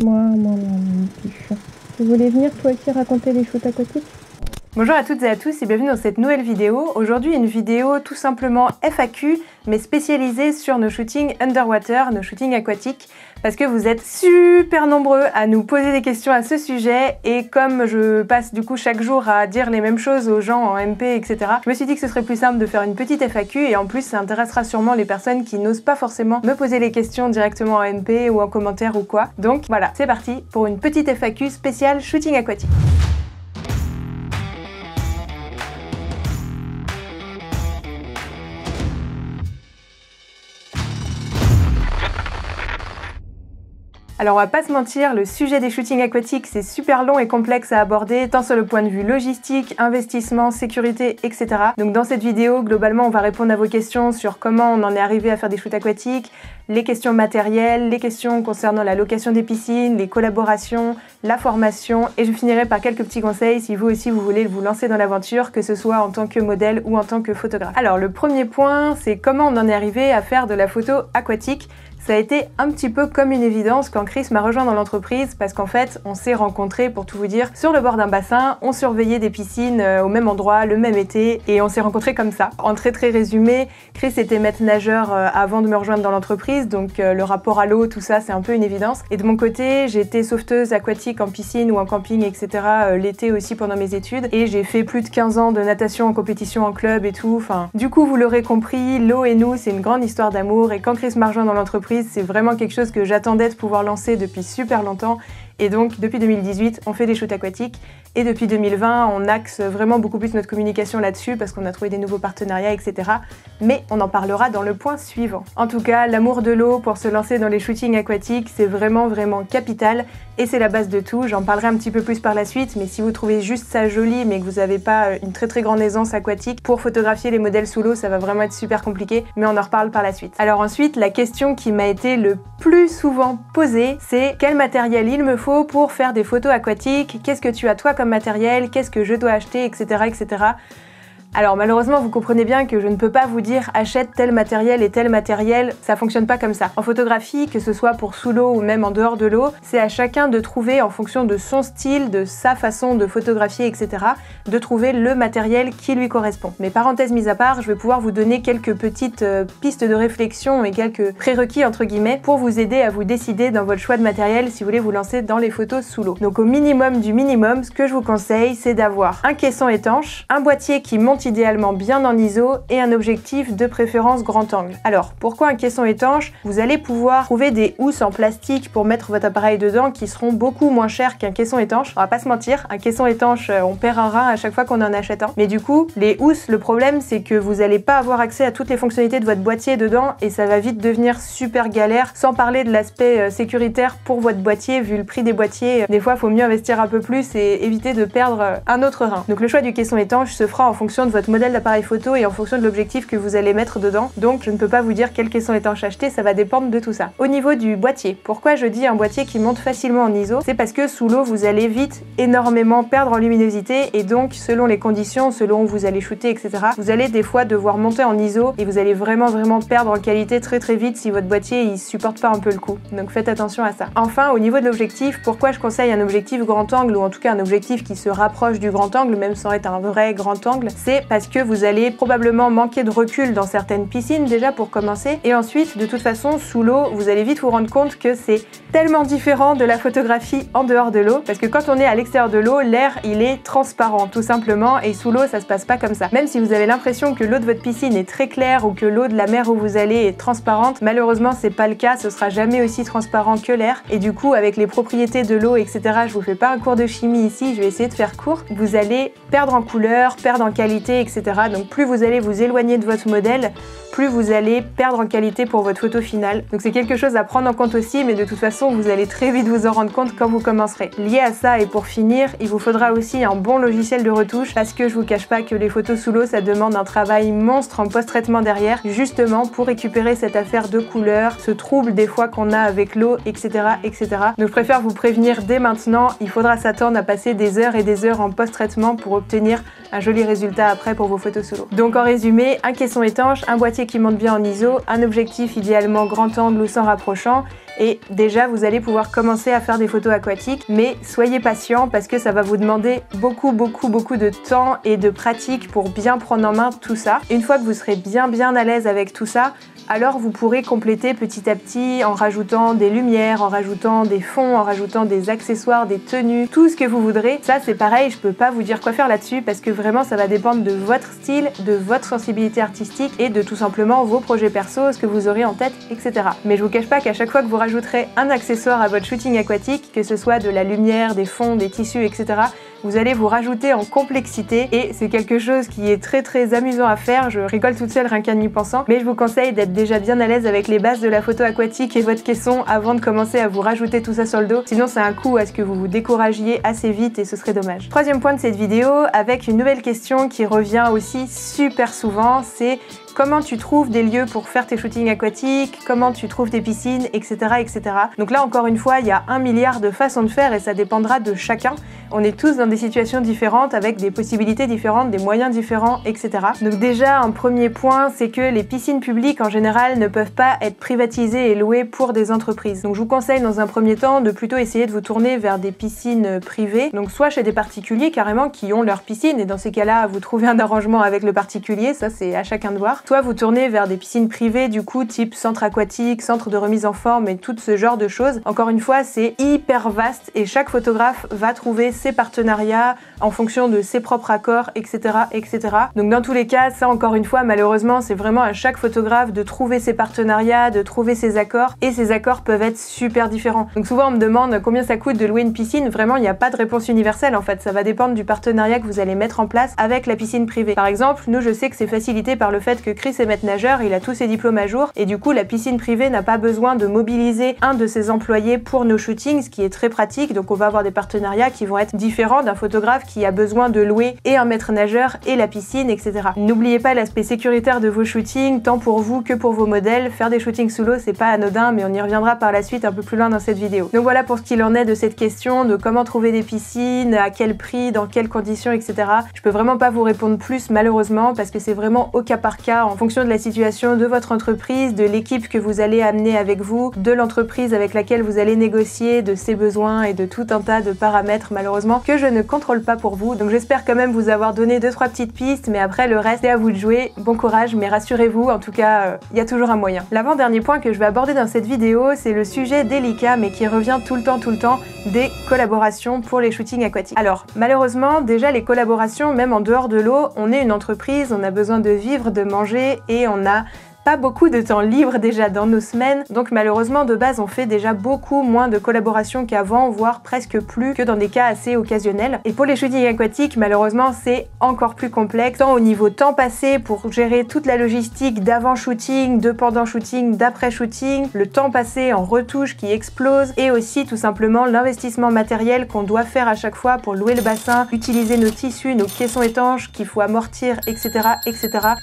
Moi, mon petit chat. Tu voulais venir toi aussi raconter les shoots aquatiques? Bonjour à toutes et à tous et bienvenue dans cette nouvelle vidéo. Aujourd'hui une vidéo tout simplement FAQ mais spécialisée sur nos shootings underwater, nos shootings aquatiques, parce que vous êtes super nombreux à nous poser des questions à ce sujet et comme je passe du coup chaque jour à dire les mêmes choses aux gens en MP etc, je me suis dit que ce serait plus simple de faire une petite FAQ et en plus ça intéressera sûrement les personnes qui n'osent pas forcément me poser les questions directement en MP ou en commentaire ou quoi. Donc voilà, c'est parti pour une petite FAQ spéciale shooting aquatique. Alors on va pas se mentir, le sujet des shootings aquatiques c'est super long et complexe à aborder, tant sur le point de vue logistique, investissement, sécurité, etc. Donc dans cette vidéo, globalement on va répondre à vos questions sur comment on en est arrivé à faire des shoots aquatiques, les questions matérielles, les questions concernant la location des piscines, les collaborations, la formation, et je finirai par quelques petits conseils si vous aussi vous voulez vous lancer dans l'aventure, que ce soit en tant que modèle ou en tant que photographe. Alors le premier point, c'est comment on en est arrivé à faire de la photo aquatique. Ça a été un petit peu comme une évidence quand Chris m'a rejoint dans l'entreprise parce qu'en fait, on s'est rencontrés, pour tout vous dire, sur le bord d'un bassin, on surveillait des piscines au même endroit, le même été, et on s'est rencontrés comme ça. En très résumé, Chris était maître nageur avant de me rejoindre dans l'entreprise, donc le rapport à l'eau, tout ça, c'est un peu une évidence. Et de mon côté, j'ai été sauveteuse aquatique en piscine ou en camping, etc. L'été aussi pendant mes études, et j'ai fait plus de 15 ans de natation en compétition en club et tout. Enfin, du coup, vous l'aurez compris, l'eau et nous, c'est une grande histoire d'amour, et quand Chris m'a rejoint dans l'entreprise, c'est vraiment quelque chose que j'attendais de pouvoir lancer depuis super longtemps. Et donc, depuis 2018, on fait des shoots aquatiques. Et depuis 2020, on axe vraiment beaucoup plus notre communication là-dessus parce qu'on a trouvé des nouveaux partenariats, etc. Mais on en parlera dans le point suivant. En tout cas, l'amour de l'eau pour se lancer dans les shootings aquatiques, c'est vraiment capital. Et c'est la base de tout. J'en parlerai un petit peu plus par la suite. Mais si vous trouvez juste ça joli, mais que vous n'avez pas une très grande aisance aquatique, pour photographier les modèles sous l'eau, ça va vraiment être super compliqué. Mais on en reparle par la suite. Alors ensuite, la question qui m'a été le plus souvent posée, c'est quel matériel il me faut pour faire des photos aquatiques, qu'est-ce que tu as toi comme matériel, qu'est-ce que je dois acheter, etc. etc. Alors malheureusement vous comprenez bien que je ne peux pas vous dire achète tel matériel et tel matériel, ça fonctionne pas comme ça. En photographie, que ce soit pour sous l'eau ou même en dehors de l'eau, c'est à chacun de trouver en fonction de son style, de sa façon de photographier, etc. de trouver le matériel qui lui correspond. Mais parenthèses mises à part, je vais pouvoir vous donner quelques petites pistes de réflexion et quelques prérequis entre guillemets pour vous aider à vous décider dans votre choix de matériel si vous voulez vous lancer dans les photos sous l'eau. Donc au minimum du minimum, ce que je vous conseille c'est d'avoir un caisson étanche, un boîtier qui monte idéalement bien en ISO et un objectif de préférence grand angle. Alors pourquoi un caisson étanche? Vous allez pouvoir trouver des housses en plastique pour mettre votre appareil dedans qui seront beaucoup moins chères qu'un caisson étanche. On va pas se mentir, un caisson étanche on perd un rein à chaque fois qu'on en achète un. Mais du coup les housses, le problème c'est que vous allez pas avoir accès à toutes les fonctionnalités de votre boîtier dedans et ça va vite devenir super galère, sans parler de l'aspect sécuritaire pour votre boîtier. Vu le prix des boîtiers, des fois il faut mieux investir un peu plus et éviter de perdre un autre rein. Donc le choix du caisson étanche se fera en fonction de votre modèle d'appareil photo et en fonction de l'objectif que vous allez mettre dedans. Donc je ne peux pas vous dire quel caisson étanche acheter, ça va dépendre de tout ça. Au niveau du boîtier, pourquoi je dis un boîtier qui monte facilement en ISO? C'est parce que sous l'eau vous allez vite énormément perdre en luminosité et donc selon les conditions, selon où vous allez shooter, etc. vous allez des fois devoir monter en ISO et vous allez vraiment perdre en qualité très vite si votre boîtier il supporte pas un peu le coup. Donc faites attention à ça. Enfin au niveau de l'objectif, pourquoi je conseille un objectif grand angle ou en tout cas un objectif qui se rapproche du grand angle même sans être un vrai grand angle? C'est parce que vous allez probablement manquer de recul dans certaines piscines déjà pour commencer et ensuite de toute façon sous l'eau vous allez vite vous rendre compte que c'est tellement différent de la photographie en dehors de l'eau parce que quand on est à l'extérieur de l'eau, l'air il est transparent tout simplement et sous l'eau ça se passe pas comme ça. Même si vous avez l'impression que l'eau de votre piscine est très claire ou que l'eau de la mer où vous allez est transparente, malheureusement c'est pas le cas, ce sera jamais aussi transparent que l'air et du coup avec les propriétés de l'eau etc, je vous fais pas un cours de chimie ici, je vais essayer de faire court, vous allez perdre en couleur, perdre en qualité etc. Donc plus vous allez vous éloigner de votre modèle, plus vous allez perdre en qualité pour votre photo finale. Donc c'est quelque chose à prendre en compte aussi, mais de toute façon vous allez très vite vous en rendre compte quand vous commencerez. Lié à ça et pour finir, il vous faudra aussi un bon logiciel de retouche parce que je vous cache pas que les photos sous l'eau ça demande un travail monstre en post-traitement derrière, justement pour récupérer cette affaire de couleur, ce trouble des fois qu'on a avec l'eau, etc. etc. Donc je préfère vous prévenir dès maintenant, il faudra s'attendre à passer des heures et des heures en post-traitement pour obtenir un joli résultat après pour vos photos solo. Donc en résumé, un caisson étanche, un boîtier qui monte bien en ISO, un objectif idéalement grand angle ou sans rapprochant, et déjà vous allez pouvoir commencer à faire des photos aquatiques, mais soyez patient parce que ça va vous demander beaucoup de temps et de pratique pour bien prendre en main tout ça. Une fois que vous serez bien à l'aise avec tout ça, alors vous pourrez compléter petit à petit en rajoutant des lumières, en rajoutant des fonds, en rajoutant des accessoires, des tenues, tout ce que vous voudrez. Ça c'est pareil, je peux pas vous dire quoi faire là-dessus parce que vraiment ça va dépendre de votre style, de votre sensibilité artistique et de tout simplement vos projets perso, ce que vous aurez en tête, etc. Mais je vous cache pas qu'à chaque fois que vous rajouterez un accessoire à votre shooting aquatique, que ce soit de la lumière, des fonds, des tissus, etc., vous allez vous rajouter en complexité et c'est quelque chose qui est très amusant à faire. Je rigole toute seule rien qu'en y pensant, mais je vous conseille d'être déjà bien à l'aise avec les bases de la photo aquatique et votre caisson avant de commencer à vous rajouter tout ça sur le dos. Sinon c'est un coup à ce que vous vous découragiez assez vite et ce serait dommage. Troisième point de cette vidéo, avec une nouvelle question qui revient aussi super souvent, c'est comment tu trouves des lieux pour faire tes shootings aquatiques, comment tu trouves tes piscines, etc. Donc là encore une fois, il y a 1 milliard de façons de faire et ça dépendra de chacun. On est tous dans des situations différentes avec des possibilités différentes, des moyens différents, etc. Donc déjà, un premier point, c'est que les piscines publiques en général ne peuvent pas être privatisées et louées pour des entreprises. Donc je vous conseille dans un premier temps de plutôt essayer de vous tourner vers des piscines privées, donc soit chez des particuliers carrément qui ont leur piscine et dans ces cas-là, vous trouvez un arrangement avec le particulier, ça c'est à chacun de voir. Soit vous tournez vers des piscines privées du coup type centre aquatique, centre de remise en forme et tout ce genre de choses. Encore une fois, c'est hyper vaste et chaque photographe va trouver ses partenariats en fonction de ses propres accords, etc. Donc dans tous les cas, ça encore une fois, malheureusement, c'est vraiment à chaque photographe de trouver ses partenariats, de trouver ses accords et ces accords peuvent être super différents. Donc souvent on me demande combien ça coûte de louer une piscine. Vraiment, il n'y a pas de réponse universelle en fait. Ça va dépendre du partenariat que vous allez mettre en place avec la piscine privée. Par exemple, nous je sais que c'est facilité par le fait que Chris est maître nageur, il a tous ses diplômes à jour et du coup la piscine privée n'a pas besoin de mobiliser un de ses employés pour nos shootings, ce qui est très pratique. Donc on va avoir des partenariats qui vont être différents d'un photographe qui a besoin de louer et un maître nageur et la piscine, etc. N'oubliez pas l'aspect sécuritaire de vos shootings, tant pour vous que pour vos modèles. Faire des shootings sous l'eau, c'est pas anodin, mais on y reviendra par la suite un peu plus loin dans cette vidéo. Donc voilà pour ce qu'il en est de cette question de comment trouver des piscines, à quel prix, dans quelles conditions, etc. Je peux vraiment pas vous répondre plus malheureusement parce que c'est vraiment au cas par cas en fonction de la situation de votre entreprise, de l'équipe que vous allez amener avec vous, de l'entreprise avec laquelle vous allez négocier, de ses besoins et de tout un tas de paramètres malheureusement que je ne contrôle pas pour vous. Donc j'espère quand même vous avoir donné 2-3 petites pistes, mais après le reste c'est à vous de jouer. Bon courage, mais rassurez-vous, en tout cas, il y a toujours un moyen. L'avant-dernier point que je vais aborder dans cette vidéo, c'est le sujet délicat mais qui revient tout le temps, des collaborations pour les shootings aquatiques. Alors malheureusement, déjà les collaborations, même en dehors de l'eau, on est une entreprise, on a besoin de vivre, de manger et on a pas beaucoup de temps libre déjà dans nos semaines, donc malheureusement de base on fait déjà beaucoup moins de collaborations qu'avant, voire presque plus que dans des cas assez occasionnels. Et pour les shootings aquatiques, malheureusement c'est encore plus complexe, tant au niveau temps passé pour gérer toute la logistique d'avant shooting, de pendant shooting, d'après shooting, le temps passé en retouche qui explose et aussi tout simplement l'investissement matériel qu'on doit faire à chaque fois pour louer le bassin, utiliser nos tissus, nos caissons étanches qu'il faut amortir, etc.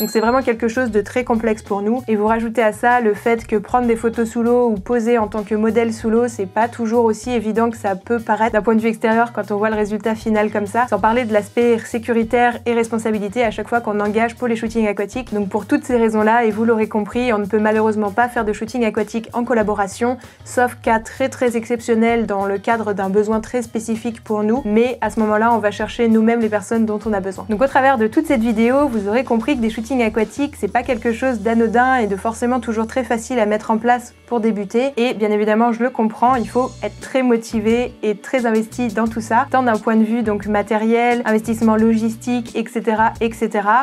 Donc c'est vraiment quelque chose de très complexe pour nous. Et vous rajoutez à ça le fait que prendre des photos sous l'eau ou poser en tant que modèle sous l'eau, c'est pas toujours aussi évident que ça peut paraître d'un point de vue extérieur quand on voit le résultat final comme ça. Sans parler de l'aspect sécuritaire et responsabilité à chaque fois qu'on engage pour les shootings aquatiques. Donc pour toutes ces raisons-là, et vous l'aurez compris, on ne peut malheureusement pas faire de shooting aquatique en collaboration, sauf cas très exceptionnel dans le cadre d'un besoin très spécifique pour nous. Mais à ce moment-là, on va chercher nous-mêmes les personnes dont on a besoin. Donc au travers de toute cette vidéo, vous aurez compris que des shootings aquatiques, c'est pas quelque chose d'anodin et de forcément toujours très facile à mettre en place pour débuter. Et bien évidemment, je le comprends, il faut être très motivé et très investi dans tout ça, tant d'un point de vue donc matériel, investissement logistique, etc.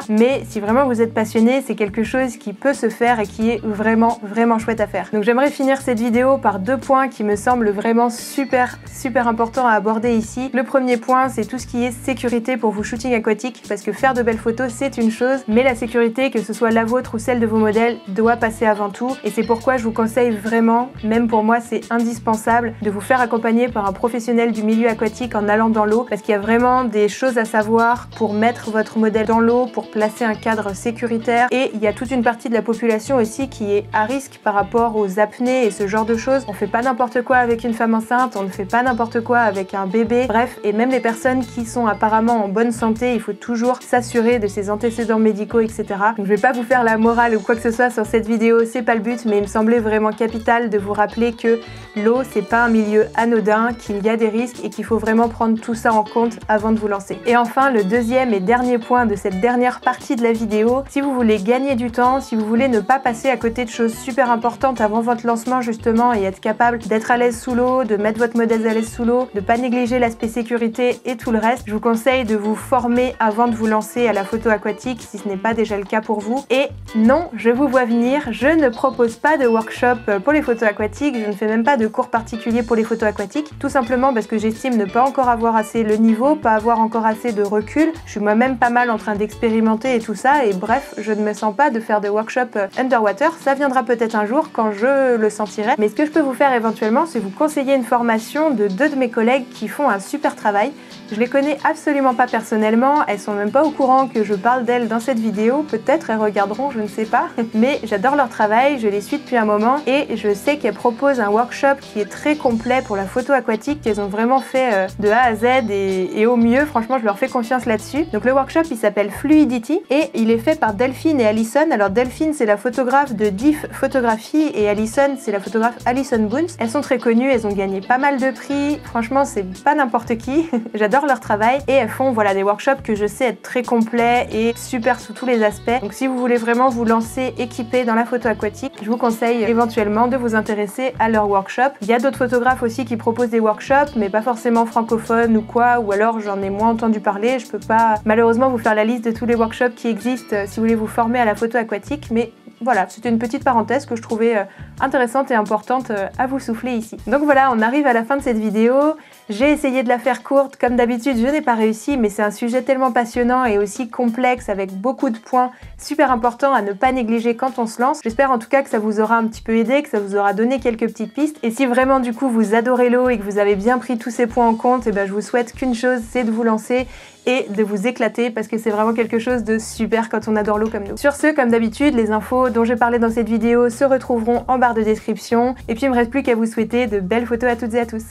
Mais si vraiment vous êtes passionné, c'est quelque chose qui peut se faire et qui est vraiment chouette à faire. Donc j'aimerais finir cette vidéo par 2 points qui me semblent vraiment super importants à aborder ici. Le premier point, c'est tout ce qui est sécurité pour vos shootings aquatiques, parce que faire de belles photos, c'est une chose, mais la sécurité, que ce soit la vôtre ou celle de vos modèles, professionnel doit passer avant tout et c'est pourquoi je vous conseille vraiment, même pour moi c'est indispensable, de vous faire accompagner par un professionnel du milieu aquatique en allant dans l'eau parce qu'il y a vraiment des choses à savoir pour mettre votre modèle dans l'eau, pour placer un cadre sécuritaire et il y a toute une partie de la population aussi qui est à risque par rapport aux apnées et ce genre de choses. On fait pas n'importe quoi avec une femme enceinte, on ne fait pas n'importe quoi avec un bébé, bref, et même les personnes qui sont apparemment en bonne santé, il faut toujours s'assurer de ses antécédents médicaux, etc. Donc je vais pas vous faire la morale ou quoi que ce soit sur cette vidéo, c'est pas le but, mais il me semblait vraiment capital de vous rappeler que l'eau c'est pas un milieu anodin, qu'il y a des risques et qu'il faut vraiment prendre tout ça en compte avant de vous lancer. Et enfin, le deuxième et dernier point de cette dernière partie de la vidéo, si vous voulez gagner du temps, si vous voulez ne pas passer à côté de choses super importantes avant votre lancement justement et être capable d'être à l'aise sous l'eau, de mettre votre modèle à l'aise sous l'eau, de pas négliger l'aspect sécurité et tout le reste, je vous conseille de vous former avant de vous lancer à la photo aquatique si ce n'est pas déjà le cas pour vous. Et non, je vous vois venir, je ne propose pas de workshop pour les photos aquatiques, je ne fais même pas de cours particuliers pour les photos aquatiques, tout simplement parce que j'estime ne pas encore avoir assez le niveau, pas avoir encore assez de recul. Je suis moi-même pas mal en train d'expérimenter et tout ça et bref, je ne me sens pas de faire de workshop underwater. Ça viendra peut-être un jour quand je le sentirai, mais ce que je peux vous faire éventuellement, c'est vous conseiller une formation de deux de mes collègues qui font un super travail. Je les connais absolument pas personnellement, elles sont même pas au courant que je parle d'elles dans cette vidéo, peut-être elles regarderont, je ne sais pas, mais j'adore leur travail, je les suis depuis un moment et je sais qu'elles proposent un workshop qui est très complet pour la photo aquatique, qu'elles ont vraiment fait de A à Z et au mieux, franchement je leur fais confiance là-dessus. Donc le workshop il s'appelle Fluidity et il est fait par Delphine et Alison. Alors Delphine c'est la photographe de Diff Photographie et Alison c'est la photographe Alison Boons. Elles sont très connues, elles ont gagné pas mal de prix, franchement c'est pas n'importe qui, j'adore leur travail et elles font voilà des workshops que je sais être très complets et super sous tous les aspects. Donc si vous voulez vraiment vous lancer équipé dans la photo aquatique, je vous conseille éventuellement de vous intéresser à leur workshop. Il y a d'autres photographes aussi qui proposent des workshops mais pas forcément francophones ou quoi, ou alors j'en ai moins entendu parler. Je peux pas malheureusement vous faire la liste de tous les workshops qui existent si vous voulez vous former à la photo aquatique, mais voilà, c'était une petite parenthèse que je trouvais intéressante et importante à vous souffler ici. Donc voilà, on arrive à la fin de cette vidéo. J'ai essayé de la faire courte, comme d'habitude je n'ai pas réussi, mais c'est un sujet tellement passionnant et aussi complexe avec beaucoup de points super importants à ne pas négliger quand on se lance. J'espère en tout cas que ça vous aura un petit peu aidé, que ça vous aura donné quelques petites pistes. Et si vraiment du coup vous adorez l'eau et que vous avez bien pris tous ces points en compte, et ben je vous souhaite qu'une chose, c'est de vous lancer et de vous éclater parce que c'est vraiment quelque chose de super quand on adore l'eau comme nous. Sur ce, comme d'habitude, les infos dont j'ai parlé dans cette vidéo se retrouveront en barre de description et puis il me reste plus qu'à vous souhaiter de belles photos à toutes et à tous.